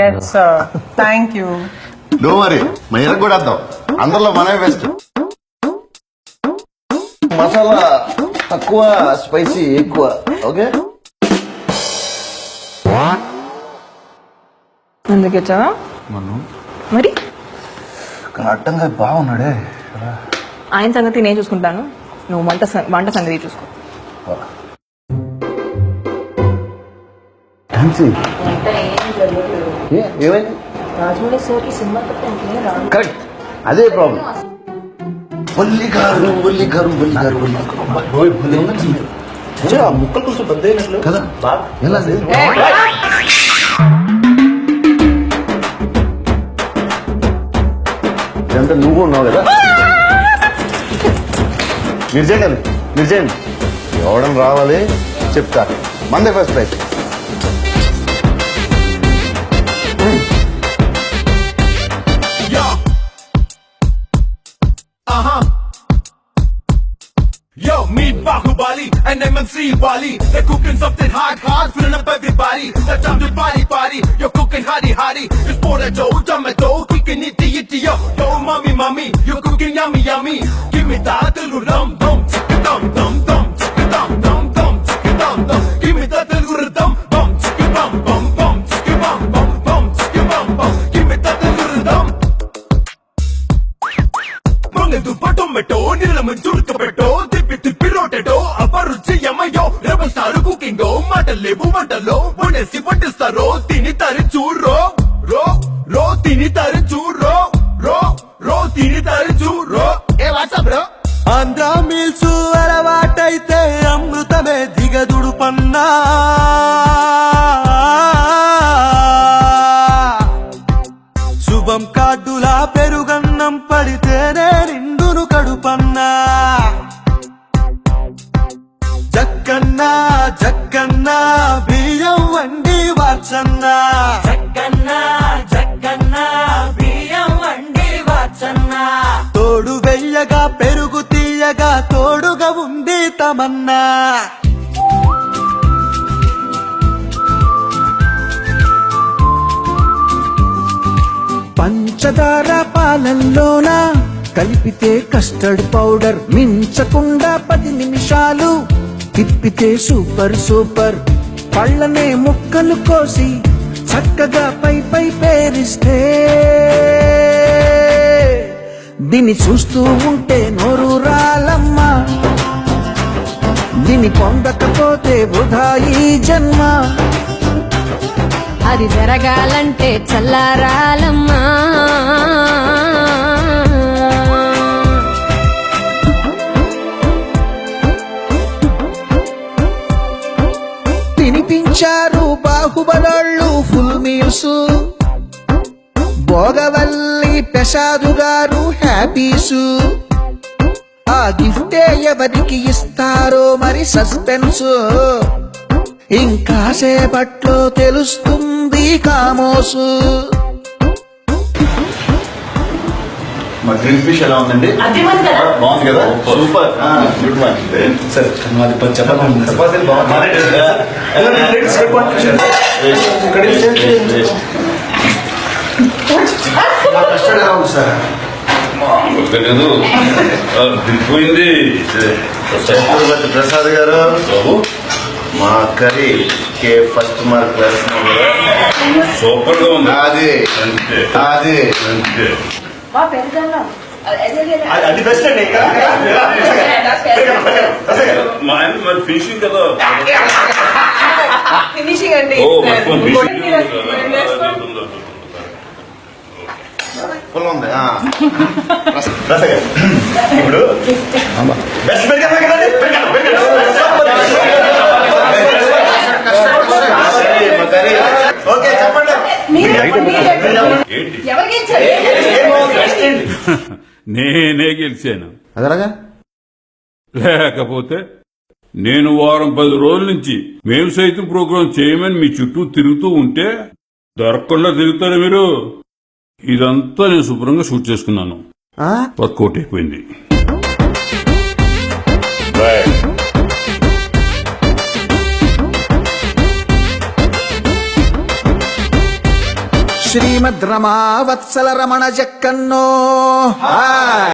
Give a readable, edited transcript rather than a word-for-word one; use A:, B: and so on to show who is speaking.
A: Yes sir, thank you.
B: డో మరి మైరకు కూడా వద్దాం, అందరిలో మనమే బెస్ట్. మసాలా తక్కువ, స్పైసీ ఎక్కువ. ఓకే,
C: అందుకే వచ్చావా మరి?
B: అడ్డంగా బాగున్నాడే.
C: ఆయన సంగతి నేను చూసుకుంటాను, నువ్వు వంట సంగతి చూసుకో.
B: ఏమైంది?
C: రాజమౌళి సార్కి సినిమా
B: కరెక్ట్, అదే ప్రాబ్లం. ముక్కలు కొంచెం పెద్ద అయినట్లు కదా. ఎలా ఇదంతా నువ్వు ఉన్నావు కదా. మీరు చేయండి. ఎవడం రావాలి చెప్తా. మందే first prize.
D: Yo, meet Bahubali and MMC Wally. They're cooking something hard, filling up everybody. That's time to party. You're cooking hardy. It's potato, tomato, kicking it, yo. Yo, mommy, you're cooking yummy. Give me that little dum, chicka dum, chicka dum, chicka dum. Give me that little dum, chicka bum, chicka bum, chicka bum. Give me that little dum. Mangedu tomato, nilamu churka petto. తిప్పి రోటెటో అపరుచి యమయో rebel star cooking మాటలేవు వంటలో వండేసి పట్టిస్తారో తిని తరి చూరో రో తిని తరి చూరో రో తిని తరి చూరో. ఏ వాట్సాప్ బ్రో? ఆంధ్ర మీల్స్ అలవాటైతే అమృతమే దిగదుడు పన్నా. శుభం కార్డులా పెరుగన్నం పడితేనే నిండును కడుపన్నా. జక్కన్నా బియ్యం వండి వార్చన్నా. జక్కన్నా బియ్యం వండి వార్చన్నా. తోడు వెయ్యగా పెరుగు తీయగా తోడుగా ఉంది తమన్నా. పంచదార పాలల్లోన కలిపితే కస్టర్డ్ పౌడర్ మించకుండా 10 నిమిషాలు తిప్పితే సూపర్. పళ్ళనే ముక్కలు కోసి చక్కగా పై పేరిస్తే దీన్ని చూస్తూ ఉంటే నోరు రాలమ్మా. దీన్ని పొందకపోతే వృధా ఈ జన్మ.
E: అది జరగాలంటే చల్లారాలమ్మా.
A: తినిపించారు బాహుబలాళ్ళు ఫుల్ మీల్స్. భోగవల్లి ప్రసాదు గారు హ్యాపీసు. ఆ గిఫ్టే ఎవరికి ఇస్తారో మరి సస్పెన్స్. ఇంకా సేపట్లో తెలుస్తుంది కామోసు.
B: మా గ్రిల్ ఫిష్ ఎలా ఉందండి? బాగుంది కదా, సూపర్, గుడ్ వన్. సరే చపాతీలు బాగుంది. కస్టర్డ్ ఎలా ఉంది సార్?
F: తెలియదు, దిగిపోయింది.
B: ప్రసాద్ గారు, మా కర్రీ కే ఫస్ట్ మార్క్ వేస్తున్నాం కదా.
F: సూపర్ గా ఉంది.
B: అది అది బెస్ట్ అండి.
F: మా ఆయన మరి ఫినిషింగ్ కదా.
C: ఫినిషింగ్ అండి.
B: ఫుల్ ఉంది. ఇప్పుడు బెస్ట్ ఓకే చెప్పండి.
F: నేనే గెలిచాను.
B: అదలాగా
F: లేకపోతే నేను వారం 10 రోజుల నుంచి మేము సైతం ప్రోగ్రాం చేయమని మీ చుట్టూ తిరుగుతూ ఉంటే దొరకకుండా తిరుగుతారు మీరు. ఇదంతా నేను శుభ్రంగా షూట్ చేసుకున్నాను, వర్కౌట్ అయిపోయింది.
A: శ్రీమద్ రమా వత్సల రమణ జక్కన్నో